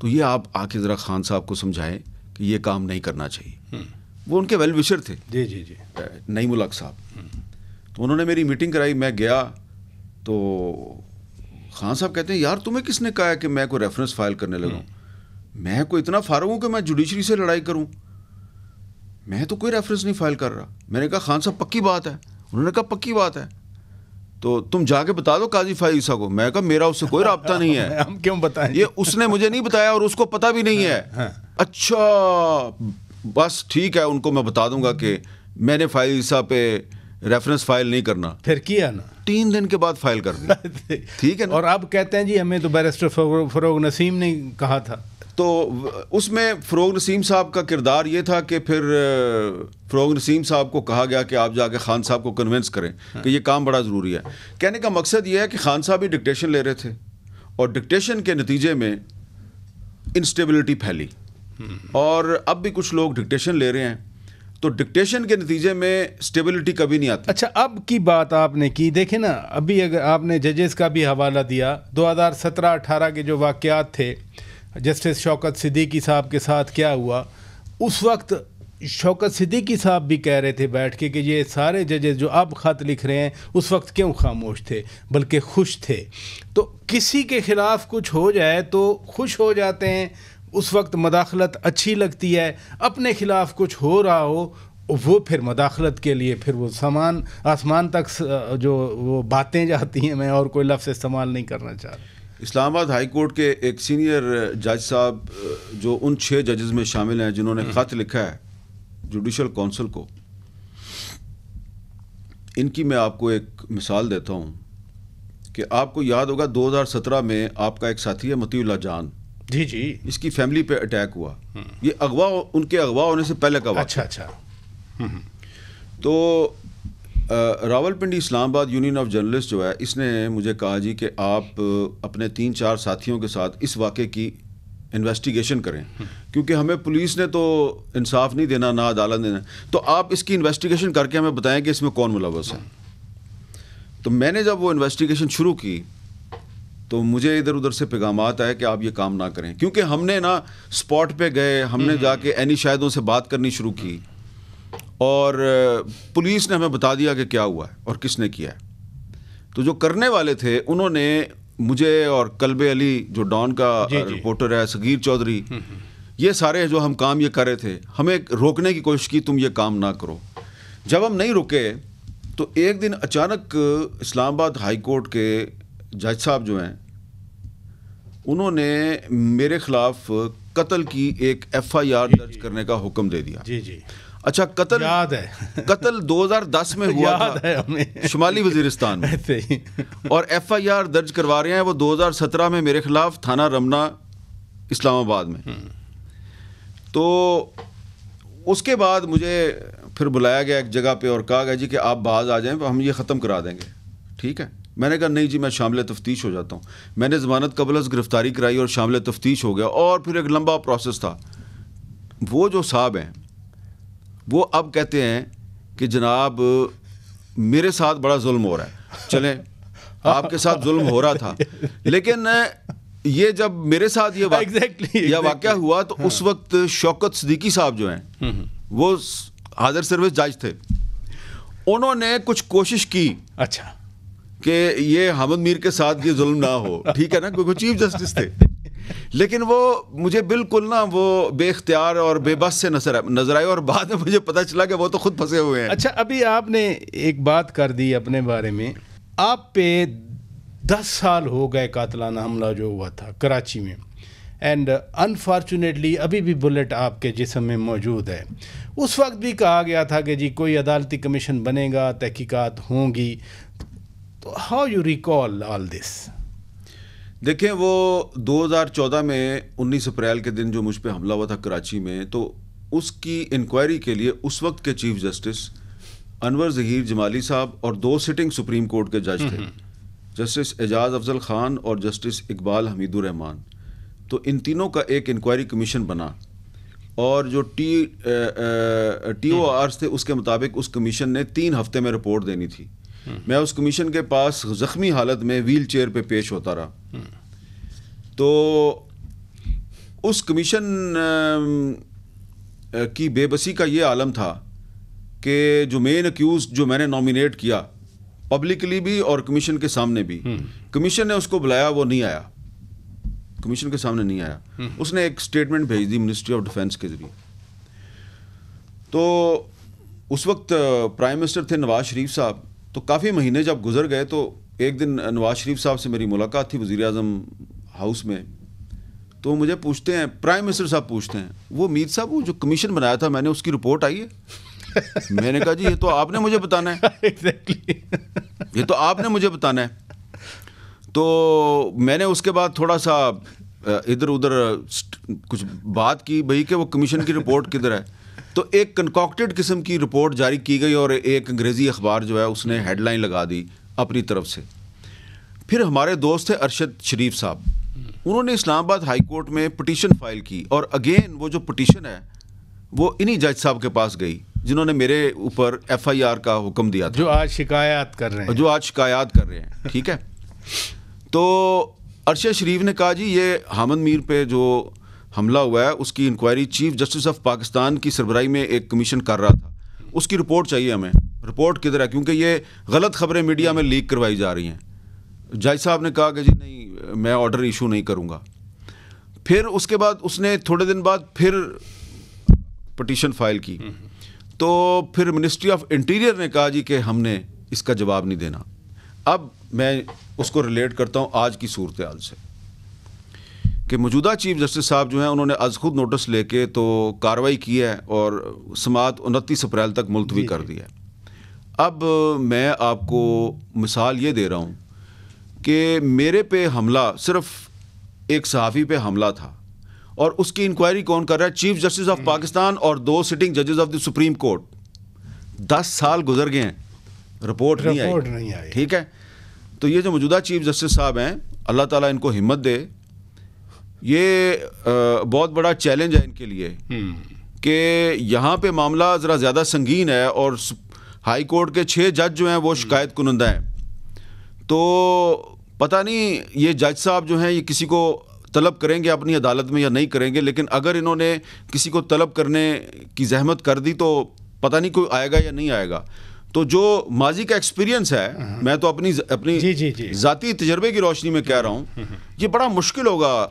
تو یہ آپ آ کے ذرا خان صاحب کو سمجھائیں کہ یہ کام نہیں کرنا چاہیے. وہ ان کے ویل وشر تھے جی جی جی نعیم الحق صاحب. تو انہوں نے میری میٹنگ کرائی, میں گیا تو خان صاحب کہتے ہیں یار تمہیں کس نے کہا ہے کہ میں کوئی ریفرنس فائل کرنے لگا؟ میں کوئی اتنا فارغ ہوں کہ میں جوڈیشری سے لڑائی کروں؟ میں تو کوئی ریفرنس نہیں فائل کر رہا. میں نے کہا خان صاحب پکی بات ہے؟ انہوں نے کہا پکی بات ہے. تو تم جا کے بتا دو قاضی فائزہ کو. میں کہا میرا اس سے کوئی رابطہ نہیں ہے. ہم کیوں بتائیں؟ یہ اس نے مجھے نہیں بتایا اور اس کو پتہ بھی نہیں ہے. اچھا بس ٹھیک ہے, ان کو میں بتا دوں گا کہ میں نے فائزہ پہ ریفرنس فائل نہیں کرنا. پھر کیا نا 3 دن کے بعد فائل کر دی. ٹھیک ہے نا. اور اب کہتے ہیں جی ہمیں تو بیرسٹر فروغ نسیم نے کہا تھا. تو اس میں فروغ نسیم صاحب کا کردار یہ تھا کہ پھر فروغ نسیم صاحب کو کہا گیا کہ آپ جا کے خان صاحب کو کنونس کریں کہ یہ کام بڑا ضروری ہے. کہنے کا مقصد یہ ہے کہ خان صاحب ہی ڈکٹیشن لے رہے تھے اور ڈکٹیشن کے نتیجے میں انسٹیبلٹی پھیلی, اور اب بھی کچھ لوگ ڈکٹیشن لے رہے ہیں تو ڈکٹیشن کے نتیجے میں اسٹیبلٹی کبھی نہیں آتی. اچھا اب کی بات آپ نے کی, دیکھیں نا ابھی اگر آپ نے ججز کا بھی حوالہ دیا, 2017-18 کے جو واقعات تھے جسٹس شوکت صدیقی صاحب کے ساتھ کیا ہوا, اس وقت شوکت صدیقی صاحب بھی کہہ رہے تھے بیٹھ کے کہ یہ سارے ججز جو اب خط لکھ رہے ہیں اس وقت کیوں خاموش تھے بلکہ خوش تھے. تو کسی کے خلاف کچھ ہو جائے تو خوش ہو جاتے ہیں, اس وقت مداخلت اچھی لگتی ہے. اپنے خلاف کچھ ہو رہا ہو وہ پھر مداخلت کے لیے پھر وہ سامان آسمان تک جو وہ باتیں جاتی ہیں, میں اور کوئی لفظ استعمال نہیں کرنا چاہ رہا. اسلام آباد ہائی کورٹ کے ایک سینئر جج صاحب جو ان 6 ججز میں شامل ہیں جنہوں نے خط لکھا ہے جوڈیشل کونسل کو, ان کی میں آپ کو ایک مثال دیتا ہوں کہ آپ کو یاد ہوگا 2017 میں آپ کا ایک ساتھی ہے مطیع اللہ جان, جی جی, اس کی فیملی پہ اٹیک ہوا. یہ اغوا ان کے اغوا ہونے سے پہلے کا واقعہ. اچھا. تو راولپنڈی اسلام آباد یونین آف جرنلسٹ جو ہے اس نے مجھے کہا جی کہ آپ اپنے 3-4 ساتھیوں کے ساتھ اس واقعے کی انویسٹیگیشن کریں کیونکہ ہمیں پولیس نے تو انصاف نہیں دینا نہ عدالت دینا, تو آپ اس کی انویسٹیگیشن کر کے ہمیں بتائیں کہ اس میں کون ملوث ہے. تو میں نے جب وہ انویسٹیگیشن شروع کی تو مجھے ادھر ادھر سے پیغامات آئے کہ آپ یہ کام نہ کریں, کیونکہ ہم نے نا اسپاٹ پہ گئے, ہم نے جا کے عینی شاہدوں سے بات کرنی شروع کی اور پولیس نے ہمیں بتا دیا کہ کیا ہوا ہے اور کس نے کیا ہے. تو جو کرنے والے تھے انہوں نے مجھے اور کلب علی جو ڈان کا رپورٹر ہے, صغیر چودھری, یہ سارے جو ہم کام یہ کر رہے تھے, ہمیں روکنے کی کوشش کی تم یہ کام نہ کرو. جب ہم نہیں رکے تو ایک دن اچانک اسلام آباد ہائی کورٹ کے جج صاحب جو ہیں انہوں نے میرے خلاف قتل کی ایک FIR درج کرنے کا حکم دے دیا. جی جی. اچھا قتل یاد ہے, قتل 2010 میں ہوا تھا شمالی وزیرستان میں, اور FIR درج کروا رہے ہیں وہ 2017 میں میرے خلاف تھانہ رمنا اسلام آباد میں. تو اس کے بعد مجھے پھر بلایا گیا ایک جگہ پہ اور کہا گیا جی کہ آپ باز آ جائیں ہم یہ ختم کرا دیں گے. ٹھیک ہے. میں نے کہا نہیں جی میں شامل تفتیش ہو جاتا ہوں. میں نے ضمانت قبل از گرفتاری کرائی اور شامل تفتیش ہو گیا, اور پھر ایک لمبا پروسیس تھا. وہ جو صاحب ہیں وہ اب کہتے ہیں کہ جناب میرے ساتھ بڑا ظلم ہو رہا ہے. چلیں آپ کے ساتھ ظلم ہو رہا تھا, لیکن یہ جب میرے ساتھ یہ واقعہ ہوا تو اس وقت شوکت صدیقی صاحب جو ہیں وہ حاضر سروس جج تھے, انہوں نے کچھ کوشش کی اچھا کہ یہ حامد میر کے ساتھ یہ ظلم نہ ہو. ٹھیک ہے نا, کیونکہ چیف جسٹس تھے, لیکن وہ مجھے بالکل نا وہ بے اختیار اور بے بس سے نظر آئے, اور بعد میں مجھے پتہ چلا کہ وہ تو خود پھنسے ہوئے ہیں. اچھا ابھی آپ نے ایک بات کر دی اپنے بارے میں, آپ پہ 10 سال ہو گئے قاتلانہ حملہ جو ہوا تھا کراچی میں, اینڈ انفارچونیٹلی ابھی بھی بلٹ آپ کے جسم میں موجود ہے. اس وقت بھی کہا گیا تھا کہ جی کوئی عدالتی کمیشن بنے گا, تحقیقات ہوں گی. تو ہاؤ یو ریکال آل دس؟ دیکھیں وہ 2014 میں 19 اپریل کے دن جو مجھ پہ حملہ ہوا تھا کراچی میں, تو اس کی انکوائری کے لیے اس وقت کے چیف جسٹس انور ظہیر جمالی صاحب اور 2 سٹنگ سپریم کورٹ کے جج تھے, جسٹس اعجاز افضل خان اور جسٹس اقبال حمید الرحمان. تو ان تینوں کا ایک انکوائری کمیشن بنا, اور جو TORs تھے اس کے مطابق اس کمیشن نے 3 ہفتے میں رپورٹ دینی تھی. میں اس کمیشن کے پاس زخمی حالت میں ویل چیئر پہ پیش ہوتا رہا. تو اس کمیشن کی بے بسی کا یہ عالم تھا کہ جو مین اکیوز جو میں نے نامینیٹ کیا پبلکلی بھی اور کمیشن کے سامنے بھی, کمیشن نے اس کو بلایا, وہ نہیں آیا, کمیشن کے سامنے نہیں آیا. اس نے ایک اسٹیٹمنٹ بھیج دی منسٹری آف ڈیفینس کے ذریعے. تو اس وقت پرائم منسٹر تھے نواز شریف صاحب. تو کافی مہینے جب گزر گئے تو ایک دن نواز شریف صاحب سے میری ملاقات تھی وزیر اعظم ہاؤس میں. تو مجھے پوچھتے ہیں, پرائم منسٹر صاحب پوچھتے ہیں, وہ میر صاحب وہ جو کمیشن بنایا تھا میں نے, اس کی رپورٹ آئی ہے؟ میں نے کہا جی یہ تو آپ نے مجھے بتانا ہے, یہ تو آپ نے مجھے بتانا ہے. تو میں نے اس کے بعد تھوڑا سا ادھر ادھر کچھ بات کی بھائی کہ وہ کمیشن کی رپورٹ کدھر ہے. تو ایک کنکاکٹڈ قسم کی رپورٹ جاری کی گئی اور ایک انگریزی اخبار جو ہے اس نے ہیڈ لائن لگا دی اپنی طرف سے. پھر ہمارے دوست تھے ارشد شریف صاحب, انہوں نے اسلام آباد ہائی کورٹ میں پٹیشن فائل کی, اور اگین وہ جو پٹیشن ہے وہ انہی جج صاحب کے پاس گئی جنہوں نے میرے اوپر ایف آئی آر کا حکم دیا تھا, جو آج شکایات کر رہے ہیں. ٹھیک ہے. تو ارشد شریف نے کہا جی یہ حامد میر پہ جو حملہ ہوا ہے اس کی inquiry chief justice of Pakistan کی سربراہی میں ایک کمیشن کر رہا تھا, اس کی رپورٹ چاہیے ہمیں. رپورٹ کدھر ہے, کیونکہ یہ غلط خبریں میڈیا میں لیک کروائی جا رہی ہیں. جج صاحب نے کہا کہ جی نہیں میں آرڈر ایشو نہیں کروں گا. پھر اس کے بعد اس نے تھوڑے دن بعد پھر پٹیشن فائل کی. تو پھر منسٹری آف انٹیریئر نے کہا جی کہ ہم نے اس کا جواب نہیں دینا. اب میں اس کو ریلیٹ کرتا ہوں آج کی صورتحال سے کہ موجودہ چیف جسٹس صاحب جو ہیں انہوں نے از خود نوٹس لے کے تو کارروائی کی ہے اور سماعت 29 اپریل تک ملتوی کر دی ہے. اب میں آپ کو مثال یہ دے رہا ہوں کہ میرے پہ حملہ صرف ایک صحافی پہ حملہ تھا اور اس کی انکوائری کون کر رہا ہے؟ چیف جسٹس آف پاکستان اور 2 سٹنگ ججز آف دی سپریم کورٹ. 10 سال گزر گئے ہیں, رپورٹ نہیں آئی. ٹھیک ہے. تو یہ جو موجودہ چیف جسٹس صاحب ہیں اللہ تعالیٰ ان کو ہمت دے, یہ بہت بڑا چیلنج ہے ان کے لیے کہ یہاں پہ معاملہ ذرا زیادہ سنگین ہے اور ہائی کورٹ کے 6 جج جو ہیں وہ شکایت کنندہ ہیں. تو پتہ نہیں یہ جج صاحب جو ہیں یہ کسی کو طلب کریں گے اپنی عدالت میں یا نہیں کریں گے, لیکن اگر انہوں نے کسی کو طلب کرنے کی زحمت کر دی تو پتہ نہیں کوئی آئے گا یا نہیں آئے گا. تو جو ماضی کا ایکسپیرینس ہے, میں تو اپنی ذاتی تجربے کی روشنی میں کہہ رہا ہوں, یہ بڑا مشکل ہوگا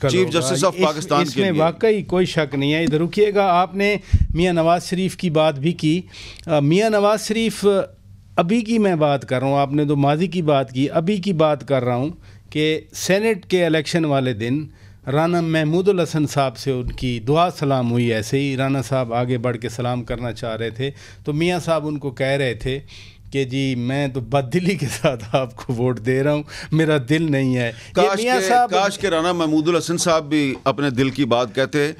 چیف جسٹس آف پاکستان کے لیے. اس میں واقعی کوئی شک نہیں ہے. ادھر رکیے گا, آپ نے میاں نواز شریف کی بات بھی کی. میاں نواز شریف ابھی کی میں بات کر رہا ہوں, آپ نے تو ماضی کی بات کی, ابھی کی بات کر رہا ہوں کہ سینٹ کے الیکشن والے دن رانا محمود الحسن صاحب سے ان کی دعا سلام ہوئی. ایسے ہی رانا صاحب آگے بڑھ کے سلام کرنا چاہ رہے تھے تو میاں صاحب ان کو کہہ رہے تھے کہ جی میں تو بددلی کے ساتھ آپ کو ووٹ دے رہا ہوں, میرا دل نہیں ہے. کاش کہ رانا محمود الحسن صاحب بھی اپنے دل کی بات کہتے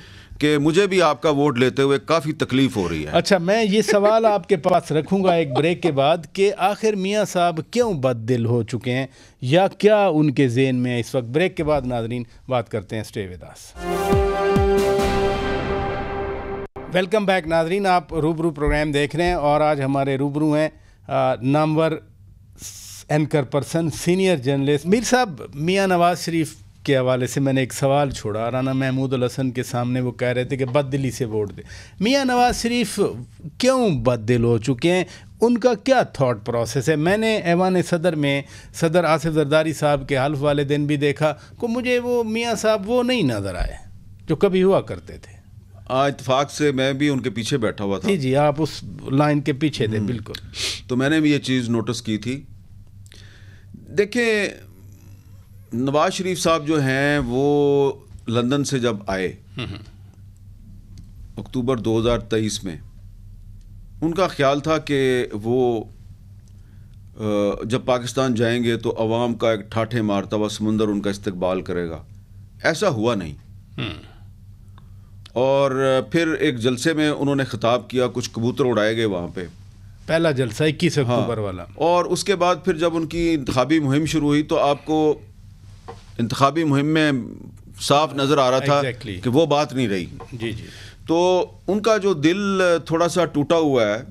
کہ مجھے بھی آپ کا ووٹ لیتے ہوئے کافی تکلیف ہو رہی ہے. اچھا, میں یہ سوال آپ کے پاس رکھوں گا ایک بریک کے بعد کہ آخر میاں صاحب کیوں بد دل ہو چکے ہیں یا کیا ان کے ذہن میں ہے اس وقت. بریک کے بعد ناظرین بات کرتے ہیں. Stay with us. Welcome back ناظرین, آپ روبرو پروگرام دیکھ رہے ہیں اور آج ہمارے روبرو ہیں نامور اینکر پرسن سینئر جرنلسٹ میر صاحب. میاں نواز شریف کے حوالے سے میں نے ایک سوال چھوڑا. رانا محمود الحسن کے سامنے وہ کہہ رہے تھے کہ بد دلی سے ووٹ دے. میاں نواز شریف کیوں بد دل ہو چکے ہیں, ان کا کیا تھاٹ پروسیس ہے؟ میں نے ایوان صدر میں صدر آصف زرداری صاحب کے حلف والے دن بھی دیکھا کہ مجھے وہ میاں صاحب وہ نہیں نظر آئے جو کبھی ہوا کرتے تھے. اتفاق سے میں بھی ان کے پیچھے بیٹھا ہوا تھا. جی آپ اس لائن کے پیچھے تھے. بالکل. تو میں نے بھی یہ چیز نوٹس کی تھی. دیکھیں, نواز شریف صاحب جو ہیں وہ لندن سے جب آئے اکتوبر 2023 میں, ان کا خیال تھا کہ وہ جب پاکستان جائیں گے تو عوام کا ایک ٹھاٹھے مارتا ہوا سمندر ان کا استقبال کرے گا. ایسا ہوا نہیں. اور پھر ایک جلسے میں انہوں نے خطاب کیا, کچھ کبوتر اڑائے گئے وہاں پہ, پہلا جلسہ 21 اکتوبر والا. اور اس کے بعد پھر جب ان کی انتخابی مہم شروع ہوئی تو آپ کو انتخابی مہم میں صاف نظر آ رہا تھا کہ وہ بات نہیں رہی. جی. تو ان کا جو دل تھوڑا سا ٹوٹا ہوا ہے,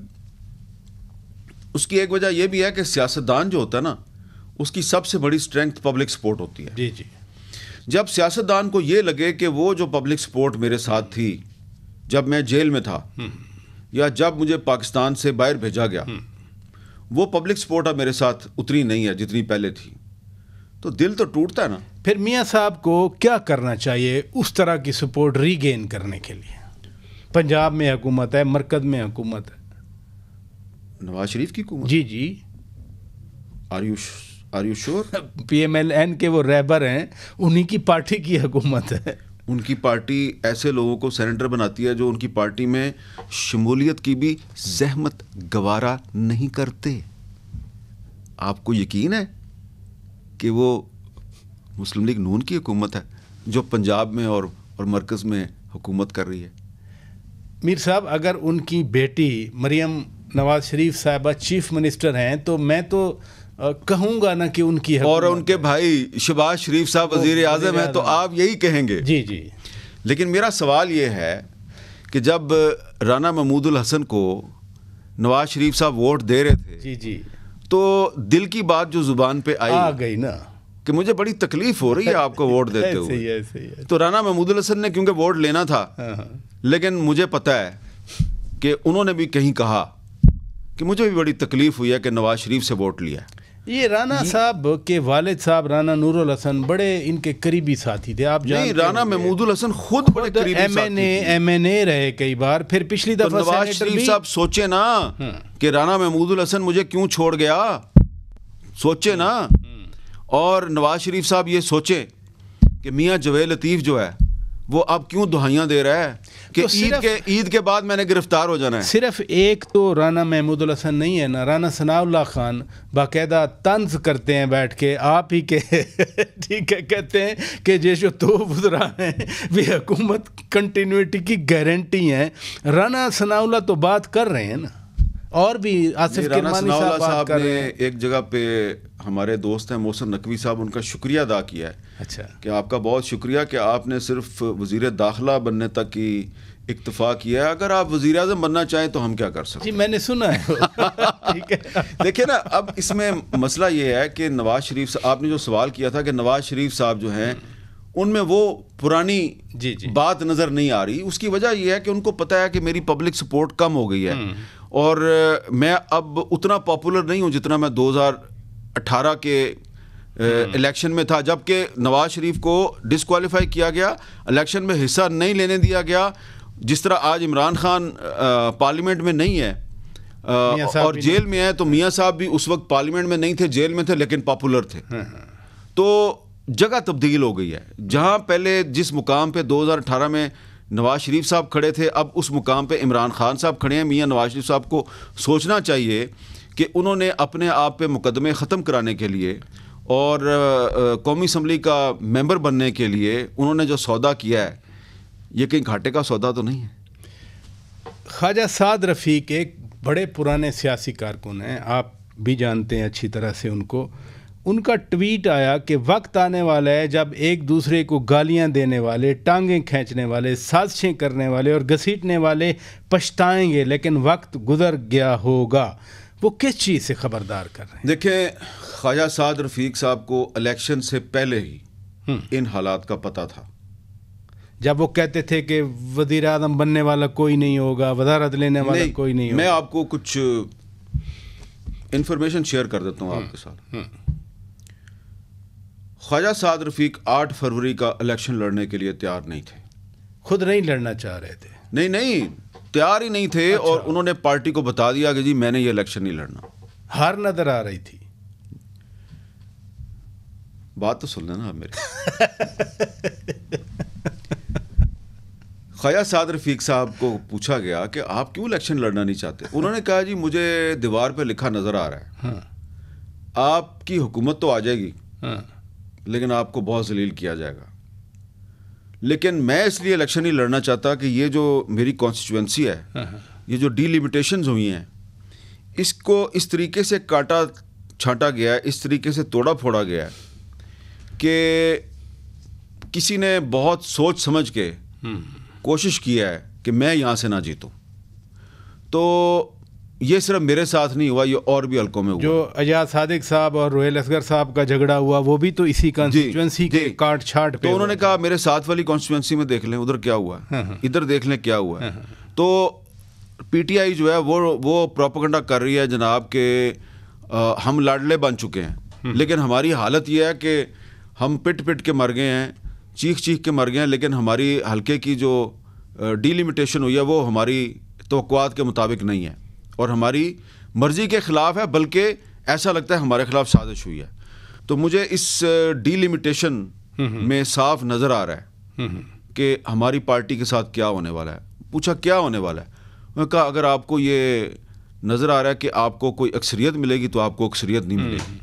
اس کی ایک وجہ یہ بھی ہے کہ سیاستدان جو ہوتا ہے نا, اس کی سب سے بڑی اسٹرینتھ پبلک سپورٹ ہوتی ہے. جی. جب سیاستدان کو یہ لگے کہ وہ جو پبلک سپورٹ میرے ساتھ تھی جب میں جیل میں تھا یا جب مجھے پاکستان سے باہر بھیجا گیا، وہ پبلک سپورٹ اب میرے ساتھ اتنی نہیں ہے جتنی پہلے تھی، تو دل تو ٹوٹتا ہے نا. پھر میاں صاحب کو کیا کرنا چاہیے اس طرح کی سپورٹ ری گین کرنے کے لیے؟ پنجاب میں حکومت ہے، مرکز میں حکومت ہے. نواز شریف کی حکومت؟ جی جی. آر یو شور؟ پی ایم ایل این کے وہ رہبر ہیں، انہی کی پارٹی کی حکومت ہے. ان کی پارٹی ایسے لوگوں کو سینیٹر بناتی ہے جو ان کی پارٹی میں شمولیت کی بھی زحمت گوارا نہیں کرتے. آپ کو یقین ہے کہ وہ مسلم لیگ نون کی حکومت ہے جو پنجاب میں اور مرکز میں حکومت کر رہی ہے؟ میر صاحب، اگر ان کی بیٹی مریم نواز شریف صاحبہ چیف منسٹر ہیں تو میں تو کہوں گا نا کہ ان کی اور ان کے بھائی شہباز شریف صاحب وزیر اعظم ہیں تو آپ یہی کہیں گے. جی جی. لیکن میرا سوال یہ ہے کہ جب رانا محمود الحسن کو نواز شریف صاحب ووٹ دے رہے تھے، جی جی، تو دل کی بات جو زبان پہ آ گئی نا کہ مجھے بڑی تکلیف ہو رہی ہے آپ کو ووٹ دیتے ہوئے. تو رانا محمود الحسن نے کیونکہ ووٹ لینا تھا، لیکن مجھے پتہ ہے کہ انہوں نے بھی کہیں کہا کہ مجھے بھی بڑی تکلیف ہوئی ہے کہ نواز شریف سے ووٹ لیا. یہ رانا صاحب کے والد صاحب رانا نور الحسن بڑے ان کے قریبی ساتھی تھے. آپ نہیں، رانا محمود الحسن خود بڑے قریبی ساتھی تھے، ایم این اے رہے کئی بار. پھر پچھلی دفعہ نواز شریف صاحب سوچے نا کہ رانا محمود الحسن مجھے کیوں چھوڑ گیا، سوچے نا. اور نواز شریف صاحب یہ سوچے کہ میاں جویل لطیف جو ہے وہ اب کیوں دہائیاں دے رہا ہے کہ عید کے بعد میں نے گرفتار ہو جانا ہے. صرف ایک تو رانا محمود الحسن نہیں ہے نا، رانا ثناء اللہ خان باقاعدہ طنز کرتے ہیں بیٹھ کے آپ ہی کے ٹھیک ہے، کہتے ہیں کہ جو تو وزراء ہیں وہ حکومت کنٹینیوٹی کی گارنٹی ہیں. رانا ثناء اللہ تو بات کر رہے ہیں نا، اور بھی آصف کرمانی صاحب نے ایک جگہ پہ ہمارے دوست ہیں محسن نقوی صاحب، ان کا شکریہ ادا کیا ہے. اچھا، کہ آپ کا بہت شکریہ کہ آپ نے صرف وزیر داخلہ بننے تک کی اکتفا کیا ہے، اگر آپ وزیر اعظم بننا چاہیں تو ہم کیا کر سکتے ہیں. جی میں نے سنا ہے. دیکھیں نا، اب اس میں مسئلہ یہ ہے کہ نواز شریف، آپ نے جو سوال کیا تھا کہ نواز شریف صاحب جو ہیں ان میں وہ پرانی بات نظر نہیں آ رہی. اس کی وجہ یہ ہے کہ ان کو پتہ ہے کہ میری پبلک سپورٹ کم ہو گئی ہے اور میں اب اتنا پاپولر نہیں ہوں جتنا میں 2018 کے الیکشن میں تھا، جبکہ نواز شریف کو ڈسکوالیفائی کیا گیا، الیکشن میں حصہ نہیں لینے دیا گیا. جس طرح آج عمران خان پارلیمنٹ میں نہیں ہے اور جیل میں ہے، تو میاں صاحب بھی اس وقت پارلیمنٹ میں نہیں تھے، جیل میں تھے، لیکن پاپولر تھے. تو جگہ تبدیل ہو گئی ہے. جہاں پہلے جس مقام پہ 2018 میں نواز شریف صاحب کھڑے تھے، اب اس مقام پہ عمران خان صاحب کھڑے ہیں. میاں نواز شریف صاحب کو سوچنا چاہیے کہ انہوں نے اپنے آپ پہ مقدمے ختم کرانے کے لیے اور قومی اسمبلی کا ممبر بننے کے لیے انہوں نے جو سودا کیا ہے، یہ کہیں گھاٹے کا سودا تو نہیں ہے. خواجہ سعد رفیق ایک بڑے پرانے سیاسی کارکن ہیں، آپ بھی جانتے ہیں اچھی طرح سے ان کو. ان کا ٹویٹ آیا کہ وقت آنے والا ہے جب ایک دوسرے کو گالیاں دینے والے، ٹانگیں کھینچنے والے، سازشیں کرنے والے اور گھسیٹنے والے پچھتائیں گے، لیکن وقت گزر گیا ہوگا. وہ کس چیز سے خبردار کر رہے ہیں؟ دیکھیں، خواجہ سعد رفیق صاحب کو الیکشن سے پہلے ہی ان حالات کا پتہ تھا. جب وہ کہتے تھے کہ وزیر اعظم بننے والا کوئی نہیں ہوگا، وزارت لینے والا کوئی نہیں ہوگا. میں آپ کو کچھ انفارمیشن شیئر کر دیتا ہوں آپ کے ساتھ. خواجہ سعد رفیق 8 فروری کا الیکشن لڑنے کے لیے تیار نہیں تھے. خود نہیں لڑنا چاہ رہے تھے؟ نہیں، تیار ہی نہیں تھے. اور انہوں نے پارٹی کو بتا دیا کہ جی میں نے یہ الیکشن نہیں لڑنا. ہار نظر آ رہی تھی. بات تو سن لینا آپ میری. خواجہ سعد رفیق صاحب کو پوچھا گیا کہ آپ کیوں الیکشن لڑنا نہیں چاہتے. انہوں نے کہا جی مجھے دیوار پہ لکھا نظر آ رہا ہے، آپ کی حکومت تو آ جائے گی لیکن آپ کو بہت ذلیل کیا جائے گا. لیکن میں اس لیے الیکشن نہیں لڑنا چاہتا کہ یہ جو میری کانسٹیچوئنسی ہے، یہ جو ڈی لیمیٹیشنز ہوئی ہیں، اس کو اس طریقے سے کاٹا چھانٹا گیا ہے، اس طریقے سے توڑا پھوڑا گیا ہے کہ کسی نے بہت سوچ سمجھ کے کوشش کی ہے کہ میں یہاں سے نہ جیتوں. تو یہ صرف میرے ساتھ نہیں ہوا, یہ اور بھی حلقوں میں ہوا. جو ایاز صادق صاحب اور روہیل اصغر صاحب کا جھگڑا ہوا وہ بھی تو اسی کانسٹیچوئنسی کے کاٹ چھاٹ پہ. تو انہوں نے کہا میرے ساتھ والی کانسٹیچوئنسی میں دیکھ لیں ادھر کیا ہوا, ادھر دیکھ لیں کیا ہوا. تو پی ٹی آئی جو ہے وہ پروپیگنڈا کر رہی ہے جناب کہ ہم لاڈلے بن چکے ہیں, لیکن ہماری حالت یہ ہے کہ ہم پٹ کے مر گئے ہیں, چیخ کے مر گئے ہیں, لیکن ہماری حلقے کی جو ڈیلیمیٹیشن ہوئی ہے وہ ہماری توقعات کے مطابق نہیں ہے اور ہماری مرضی کے خلاف ہے, بلکہ ایسا لگتا ہے ہمارے خلاف سازش ہوئی ہے. تو مجھے اس ڈیلیمیٹیشن میں صاف نظر آ رہا ہے کہ ہماری پارٹی کے ساتھ کیا ہونے والا ہے. پوچھا کیا ہونے والا ہے, میں کہا اگر آپ کو یہ نظر آ رہا ہے کہ آپ کو کوئی اکثریت ملے گی تو آپ کو اکثریت نہیں ملے گی,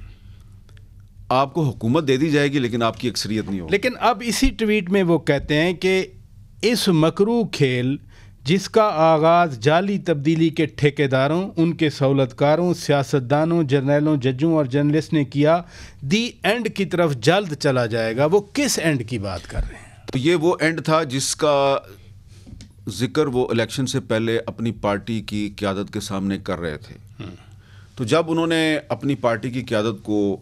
آپ کو حکومت دے دی جائے گی لیکن آپ کی اکثریت نہیں ہوگی. لیکن اب اسی ٹویٹ میں وہ کہتے ہیں کہ اس مکروہ کھیل جس کا آغاز جعلی تبدیلی کے ٹھیکیداروں, ان کے سہولت کاروں, سیاستدانوں, جرنیلوں, ججوں اور جرنلسٹ نے کیا, دی اینڈ کی طرف جلد چلا جائے گا. وہ کس اینڈ کی بات کر رہے ہیں؟ تو یہ وہ اینڈ تھا جس کا ذکر وہ الیکشن سے پہلے اپنی پارٹی کی قیادت کے سامنے کر رہے تھے. تو جب انہوں نے اپنی پارٹی کی قیادت کو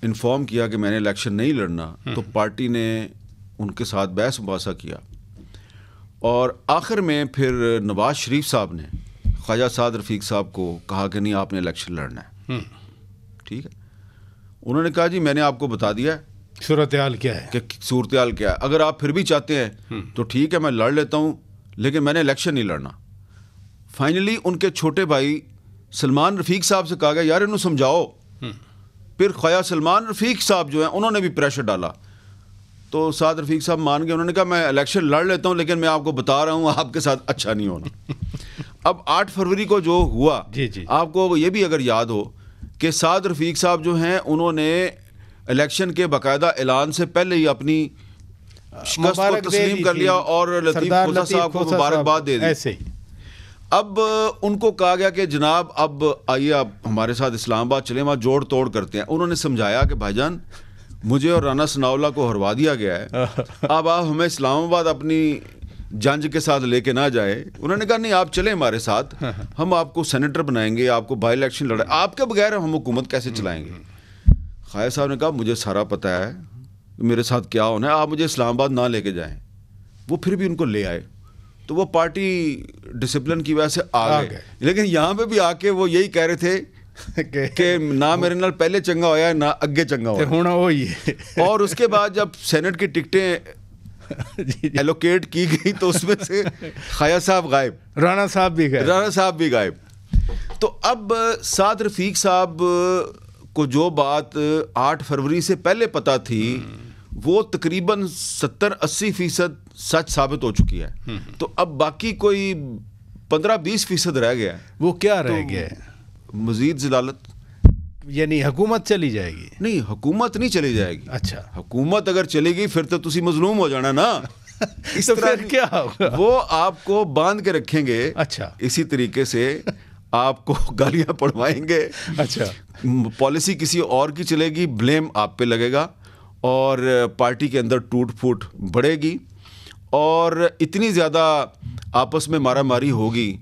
انفارم کیا کہ میں نے الیکشن نہیں لڑنا, تو پارٹی نے ان کے ساتھ بحث مباحثہ کیا اور آخر میں پھر نواز شریف صاحب نے خواجہ سعد رفیق صاحب کو کہا کہ نہیں آپ نے الیکشن لڑنا ہے. ٹھیک ہے, انہوں نے کہا جی میں نے آپ کو بتا دیا ہے صورتحال کیا ہے, کہ صورتحال کیا ہے, اگر آپ پھر بھی چاہتے ہیں تو ٹھیک ہے میں لڑ لیتا ہوں, لیکن میں نے الیکشن نہیں لڑنا. فائنلی ان کے چھوٹے بھائی سلمان رفیق صاحب سے کہا گیا یار انہوں سمجھاؤ. پھر خواجہ سلمان رفیق صاحب جو ہیں انہوں نے بھی پریشر ڈالا, تو سعد رفیق صاحب مان گئے. انہوں نے کہا میں الیکشن لڑ لیتا ہوں لیکن میں آپ کو بتا رہا ہوں آپ کے ساتھ اچھا نہیں ہونا. اب 8 فروری کو جو ہوا, آپ کو یہ بھی اگر یاد ہو کہ سعد رفیق صاحب جو ہیں انہوں نے الیکشن کے باقاعدہ اعلان سے پہلے ہی اپنی شکست کو تسلیم کر لیا اور لطیف کھوسہ صاحب کو مبارکباد دے دی. اب ان کو کہا گیا کہ جناب اب آئیے آپ ہمارے ساتھ اسلام آباد چلیں, وہاں جوڑ توڑ کرتے ہیں. انہوں نے سمجھایا کہ بھائی جان مجھے اور رانا ثناء اللہ کو ہروا دیا گیا ہے, اب آپ ہمیں اسلام آباد اپنی جنج کے ساتھ لے کے نہ جائے. انہوں نے کہا نہیں آپ چلیں ہمارے ساتھ, ہم آپ کو سینیٹر بنائیں گے, آپ کو بائی الیکشن لڑائیں, آپ کے بغیر ہم حکومت کیسے چلائیں گے. خواجہ صاحب نے کہا مجھے سارا پتہ ہے میرے ساتھ کیا ہونا ہے, آپ مجھے اسلام آباد نہ لے کے جائیں. وہ پھر بھی ان کو لے آئے, تو وہ پارٹی ڈسپلن کی وجہ سے آ گئے. لیکن یہاں پہ بھی آ کے وہ یہی کہہ رہے تھے کہ نہ میرے نال پہلے چنگا ہویا ہے نہ اگے چنگا ہویا ہے. اور اس کے بعد جب سینٹ کی ٹکٹیں ایلوکیٹ کی گئی تو اس میں سے خواجہ صاحب غائب, رانا صاحب بھی غائب. تو اب سعد رفیق صاحب کو جو بات 8 فروری سے پہلے پتہ تھی وہ تقریباً 70-80% سچ ثابت ہو چکی ہے. تو اب باقی کوئی 15-20% رہ گیا ہے. وہ کیا رہ گیا ہے؟ مزید ضلالت, یعنی حکومت چلی جائے گی؟ نہیں حکومت نہیں چلی جائے گی. اچھا, حکومت اگر چلے گی پھر تو تسی مظلوم ہو جانا نا. اس طرح کیا ہوگا؟ وہ آپ کو باندھ کے رکھیں گے. اچھا, اسی طریقے سے آپ کو گالیاں پڑھوائیں گے. اچھا, پالیسی کسی اور کی چلے گی, بلیم آپ پہ لگے گا اور پارٹی کے اندر ٹوٹ پھوٹ بڑھے گی اور اتنی زیادہ آپس میں مارا ماری ہوگی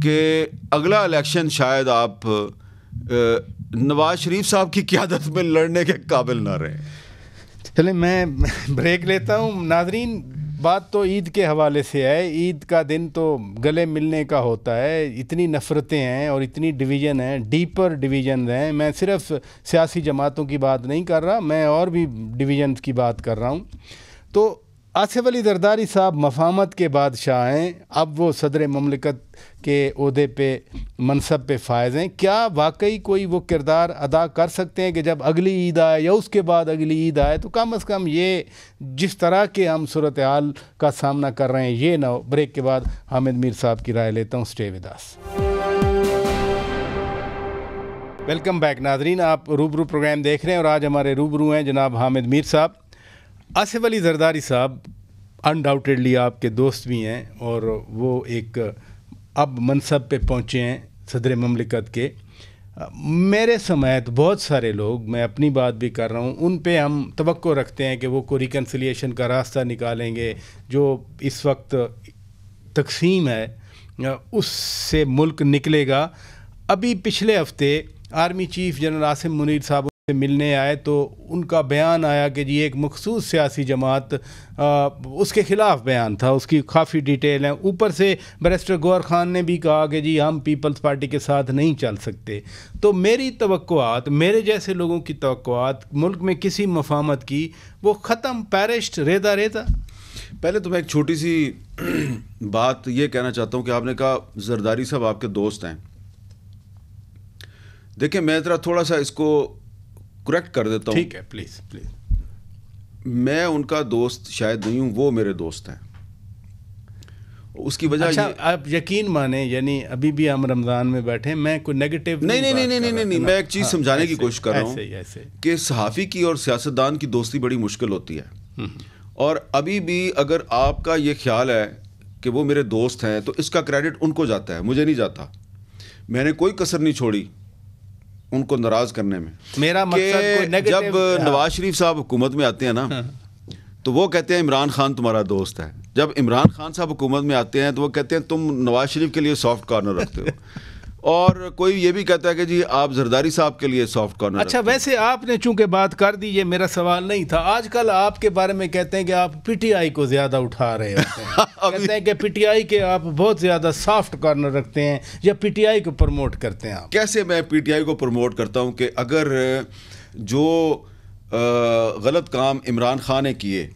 کہ اگلا الیکشن شاید آپ نواز شریف صاحب کی قیادت میں لڑنے کے قابل نہ رہیں. چلیں میں بریک لیتا ہوں. ناظرین بات تو عید کے حوالے سے ہے. عید کا دن تو گلے ملنے کا ہوتا ہے. اتنی نفرتیں ہیں اور اتنی ڈویژن ہیں, ڈیپر ڈویژنز ہیں. میں صرف سیاسی جماعتوں کی بات نہیں کر رہا, میں اور بھی ڈویژنز کی بات کر رہا ہوں. تو آصف علی زرداری صاحب مفاہمت کے بادشاہ ہیں, اب وہ صدر مملکت کے عہدے پہ منصب پہ فائز ہیں. کیا واقعی کوئی وہ کردار ادا کر سکتے ہیں کہ جب اگلی عید آئے یا اس کے بعد اگلی عید آئے تو کم از کم یہ جس طرح کے ہم صورتحال کا سامنا کر رہے ہیں یہ نہ ہو؟ بریک کے بعد حامد میر صاحب کی رائے لیتا ہوں. Stay with us. Welcome back ناظرین, آپ روبرو پروگرام دیکھ رہے ہیں اور آج ہمارے روبرو ہیں جناب حامد میر صاحب. آصف علی زرداری صاحب انڈاؤٹیڈلی آپ کے دوست بھی ہیں اور وہ ایک اب منصب پہ پہنچے ہیں صدر مملکت کے. میرے سمیت بہت سارے لوگ, میں اپنی بات بھی کر رہا ہوں, ان پہ ہم توقع رکھتے ہیں کہ وہ کوئی ریکنسلیشن کا راستہ نکالیں گے. جو اس وقت تقسیم ہے اس سے ملک نکلے گا. ابھی پچھلے ہفتے army chief general Asim Munir صاحب سے ملنے آئے تو ان کا بیان آیا کہ جی ایک مخصوص سیاسی جماعت اس کے خلاف بیان تھا، اس کی کافی ڈیٹیل ہیں. اوپر سے بیرسٹر گوہر خان نے بھی کہا کہ جی ہم پیپلز پارٹی کے ساتھ نہیں چل سکتے. تو میری توقعات، میرے جیسے لوگوں کی توقعات ملک میں کسی مفاہمت کی وہ ختم، پیرشڈ، ریزہ ریزہ. پہلے تو میں ایک چھوٹی سی بات یہ کہنا چاہتا ہوں کہ آپ نے کہا زرداری صاحب آپ کے دوست ہیں. دیکھیں میں ذرا تھوڑا سا اس کو کریکٹ کر دیتا ہوں. ٹھیک ہے، پلیز پلیز. میں ان کا دوست شاید نہیں ہوں، وہ میرے دوست ہیں. اس کی وجہ اچھا آپ یقین مانیں، یعنی ابھی بھی ہم رمضان میں بیٹھے ہیں، میں کوئی نیگیٹو نہیں، میں ایک چیز سمجھانے کی کوشش کر رہا ہوں ایسے کہ صحافی کی اور سیاستدان کی دوستی بڑی مشکل ہوتی ہے. اور ابھی بھی اگر آپ کا یہ خیال ہے کہ وہ میرے دوست ہیں تو اس کا کریڈٹ ان کو جاتا ہے، مجھے نہیں جاتا. میں نے کوئی کسر نہیں چھوڑی ان کو ناراض کرنے میں. میرا مقصد جب نواز شریف صاحب حکومت میں آتے ہیں نا تو وہ کہتے ہیں عمران خان تمہارا دوست ہے. جب عمران خان صاحب حکومت میں آتے ہیں تو وہ کہتے ہیں تم نواز شریف کے لیے سافٹ کارنر رکھتے ہو. اور کوئی یہ بھی کہتا ہے کہ جی آپ زرداری صاحب کے لیے سافٹ کارنر. اچھا ویسے آپ نے چونکہ بات کر دی، یہ میرا سوال نہیں تھا. آج کل آپ کے بارے میں کہتے ہیں کہ آپ پی ٹی آئی کو زیادہ اٹھا رہے ہوتے ہیں. کہتے ہیں کہ پی ٹی آئی کے آپ بہت زیادہ سافٹ کارنر رکھتے ہیں یا پی ٹی آئی کو پروموٹ کرتے ہیں. آپ کیسے میں پی ٹی آئی کو پروموٹ کرتا ہوں کہ اگر جو غلط کام عمران خان نے کیے،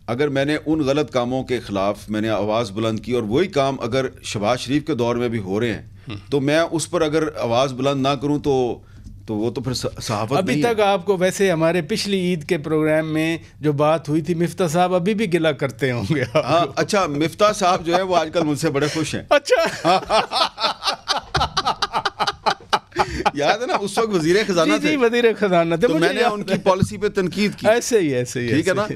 اگر میں نے ان غلط کاموں کے خلاف میں نے آواز بلند کی اور وہی کام اگر شہباز شریف کے دور میں بھی ہو رہے ہیں تو میں اس پر اگر آواز بلند نہ کروں تو وہ تو پھر صحافت نہیں ہے. ابھی تک آپ کو ویسے ہمارے پچھلی عید کے پروگرام میں جو بات ہوئی تھی، مفتاح صاحب ابھی بھی گلہ کرتے ہوں گے. ہاں اچھا، مفتاح صاحب جو ہے وہ آج کل مجھ سے بڑے خوش ہیں. اچھا یاد ہے نا اس وقت وزیر خزانہ تھے. جی وزیر خزانہ تھے. تو میں نے ان کی پالیسی پہ تنقید کی. ایسے ہی ٹھیک ہے نا.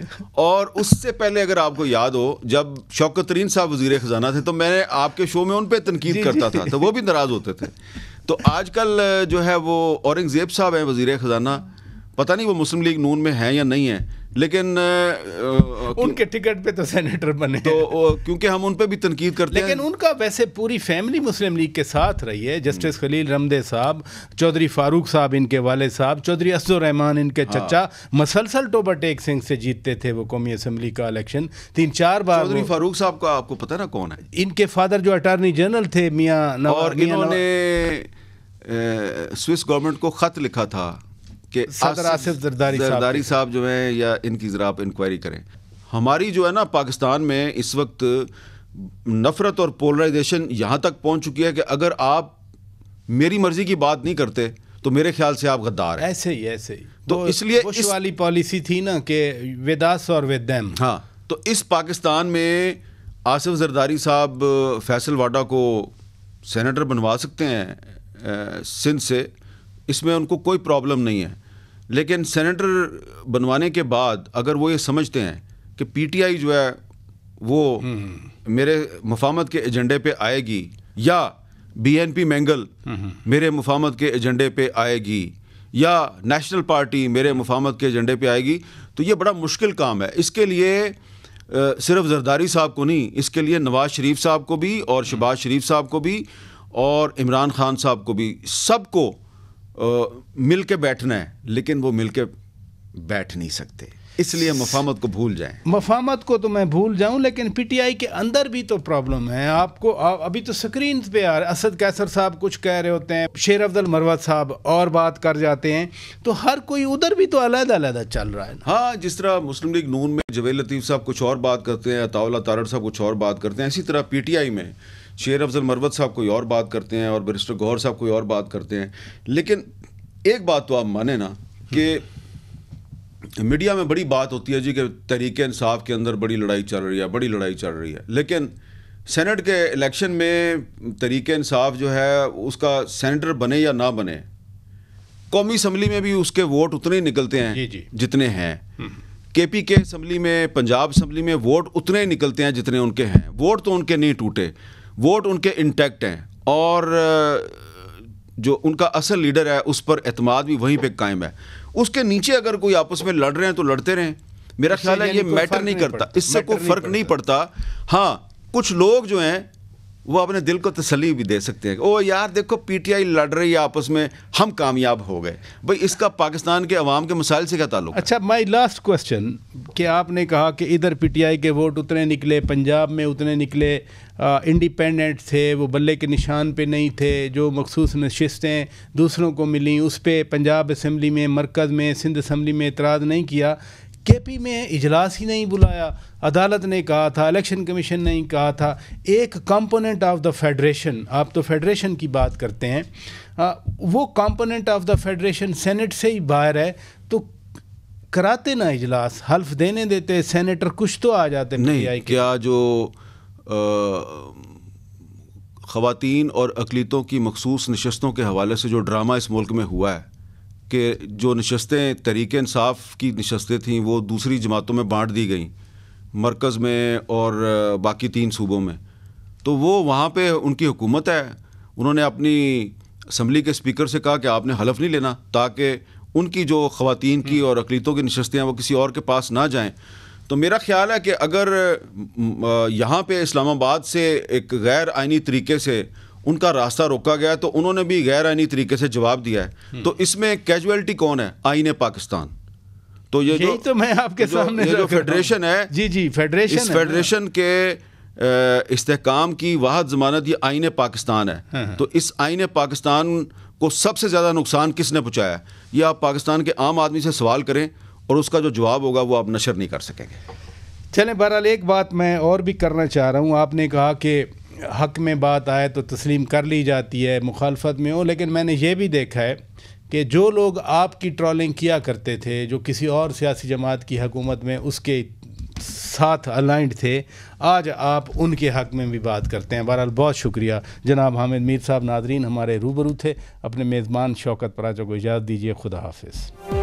اور اس سے پہلے اگر آپ کو یاد ہو جب شوکت ترین صاحب وزیر خزانہ تھے تو میں نے آپ کے شو میں ان پہ تنقید کرتا تھا تو وہ بھی ناراض ہوتے تھے. تو آج کل جو ہے وہ اورنگزیب صاحب ہیں وزیر خزانہ. پتہ نہیں وہ مسلم لیگ نون میں ہیں یا نہیں ہیں، لیکن ان کے ٹکٹ پہ تو سینیٹر بنے تو کیونکہ ہم ان پہ بھی تنقید کرتے ہیں. لیکن ان کا ویسے پوری فیملی مسلم لیگ کے ساتھ رہی ہے. جسٹس خلیل رمدے صاحب، چودھری فاروق صاحب ان کے والد صاحب، چودھری اسد الرحمان ان کے چچا مسلسل ٹوبر ٹیک سنگھ سے جیتتے تھے وہ قومی اسمبلی کا الیکشن 3-4 بار. چودھری فاروق صاحب کا آپ کو پتہ نا کون ہے؟ ان کے فادر جو اٹارنی جنرل تھے میاں نواز. اور انہوں نے سوئس گورنمنٹ کو خط لکھا تھا کہ صدر آصف زرداری صاحب جو ہیں یا ان کی ذرا آپ انکوائری کریں. ہماری جو ہے نا پاکستان میں اس وقت نفرت اور پولرائزیشن یہاں تک پہنچ چکی ہے کہ اگر آپ میری مرضی کی بات نہیں کرتے تو میرے خیال سے آپ غدار ہیں. ایسے ہی تو اس لیے بش والی پالیسی تھی نا کہ ود اس اور ود دیم. ہاں تو اس پاکستان میں آصف زرداری صاحب فیصل واڈا کو سینیٹر بنوا سکتے ہیں سندھ سے، اس میں ان کو کوئی پرابلم نہیں ہے. لیکن سینیٹر بنوانے کے بعد اگر وہ یہ سمجھتے ہیں کہ پی ٹی آئی جو ہے وہ میرے مفاہمت کے ایجنڈے پہ آئے گی یا بی این پی مینگل میرے مفاہمت کے ایجنڈے پہ آئے گی یا نیشنل پارٹی میرے مفاہمت کے ایجنڈے پہ آئے گی تو یہ بڑا مشکل کام ہے. اس کے لیے صرف زرداری صاحب کو نہیں، اس کے لیے نواز شریف صاحب کو بھی اور شہباز شریف صاحب کو بھی اور عمران خان صاحب کو بھی، سب کو مل کے بیٹھنا ہے. لیکن وہ مل کے بیٹھ نہیں سکتے، اس لیے مفاہمت کو بھول جائیں. مفاہمت کو تو میں بھول جاؤں لیکن پی ٹی آئی کے اندر بھی تو پرابلم ہے. آپ کو ابھی تو سکرین پہ اسد قیصر صاحب کچھ کہہ رہے ہوتے ہیں، شیر افضل مروت صاحب اور بات کر جاتے ہیں، تو ہر کوئی ادھر بھی تو علیحدہ علیحدہ چل رہا ہے. ہاں جس طرح مسلم لیگ نون میں جویل لطیف صاحب کچھ اور بات کرتے ہیں، عطاء اللہ تارڑ صاحب کچھ اور بات کرتے ہیں، اسی طرح پی ٹی آئی میں شیر افضل مروت صاحب کوئی اور بات کرتے ہیں اور بیرسٹر گوہر صاحب کوئی اور بات کرتے ہیں. لیکن ایک بات تو آپ مانیں نا کہ میڈیا میں بڑی بات ہوتی ہے جی کہ تحریک انصاف کے اندر بڑی لڑائی چل رہی ہے، لیکن سینٹ کے الیکشن میں تحریک انصاف جو ہے اس کا سینیٹر بنے یا نہ بنے، قومی اسمبلی میں بھی اس کے ووٹ اتنے ہی نکلتے ہیں جتنے ہیں. کے پی کے اسمبلی میں، پنجاب اسمبلی میں ووٹ اتنے ہی نکلتے ہیں جتنے ان کے ہیں. ووٹ تو ان کے نہیں ٹوٹے، ووٹ ان کے انٹیکٹ ہیں اور جو ان کا اصل لیڈر ہے اس پر اعتماد بھی وہیں پہ قائم ہے. اس کے نیچے اگر کوئی آپس میں لڑ رہے ہیں تو لڑتے رہیں، میرا خیال ہے یہ میٹر نہیں کرتا، اس سے کوئی فرق نہیں پڑتا. ہاں کچھ لوگ جو ہیں وہ اپنے دل کو تسلی بھی دے سکتے ہیں. او یار دیکھو پی ٹی آئی لڑ رہی ہے آپس میں, ہم کامیاب ہو گئے. بھائی اس کا پاکستان کے عوام کے مسائل سے کیا تعلق ہے؟ اچھا مائی لاسٹ کوسچن کہ آپ نے کہا کہ ادھر پی ٹی آئی کے ووٹ اتنے نکلے, پنجاب میں اتنے نکلے, انڈیپینڈنٹ تھے, وہ بلے کے نشان پہ نہیں تھے, جو مخصوص نشستیں دوسروں کو ملیں اس پہ پنجاب اسمبلی میں, مرکز میں, سندھ اسمبلی میں اعتراض نہیں کیا. کے پی میں اجلاس ہی نہیں بلایا, عدالت نے کہا تھا, الیکشن کمیشن نے کہا تھا. ایک کمپوننٹ آف دا فیڈریشن, آپ تو فیڈریشن کی بات کرتے ہیں, وہ component of the federation senate سے ہی باہر ہے, تو کراتے نا اجلاس, حلف دینے دیتے, سینیٹر کچھ تو آ جاتے. نہیں, کیا جو خواتین اور اقلیتوں کی مخصوص نشستوں کے حوالے سے جو ڈرامہ اس ملک میں ہوا ہے کہ جو نشستیں تحریک انصاف کی نشستیں تھیں وہ دوسری جماعتوں میں بانٹ دی گئیں, مرکز میں اور باقی 3 صوبوں میں, تو وہ وہاں پہ ان کی حکومت ہے. انہوں نے اپنی اسمبلی کے اسپیکر سے کہا کہ آپ نے حلف نہیں لینا تاکہ ان کی جو خواتین کی اور اقلیتوں کی نشستیں ہیں وہ کسی اور کے پاس نہ جائیں. تو میرا خیال ہے کہ اگر یہاں پہ اسلام آباد سے ایک غیر آئینی طریقے سے ان کا راستہ روکا گیا تو انہوں نے بھی غیر آئینی طریقے سے جواب دیا ہے. تو اس میں کیجویلٹی کون ہے؟ آئین پاکستان. تو یہ جو تو میں آپ کے سامنے جو فیڈریشن ہے, جی فیڈریشن, اس فیڈریشن کے استحکام کی واحد ضمانت یہ آئین پاکستان ہے. تو اس آئین پاکستان کو سب سے زیادہ نقصان کس نے پہنچایا؟ یہ آپ پاکستان کے عام آدمی سے سوال کریں اور اس کا جو جواب ہوگا وہ آپ نشر نہیں کر سکیں گے. چلیں, بہرحال ایک بات میں اور بھی کرنا چاہ رہا ہوں. آپ نے کہا کہ حق میں بات آئے تو تسلیم کر لی جاتی ہے, مخالفت میں ہو, لیکن میں نے یہ بھی دیکھا ہے کہ جو لوگ آپ کی ٹرولنگ کیا کرتے تھے, جو کسی اور سیاسی جماعت کی حکومت میں اس کے ساتھ الائنڈ تھے, آج آپ ان کے حق میں بھی بات کرتے ہیں. بہرحال بہت شکریہ جناب حامد میر صاحب. ناظرین ہمارے روبرو تھے. اپنے میزبان شوکت پراچا کو اجازت دیجیے. خدا حافظ.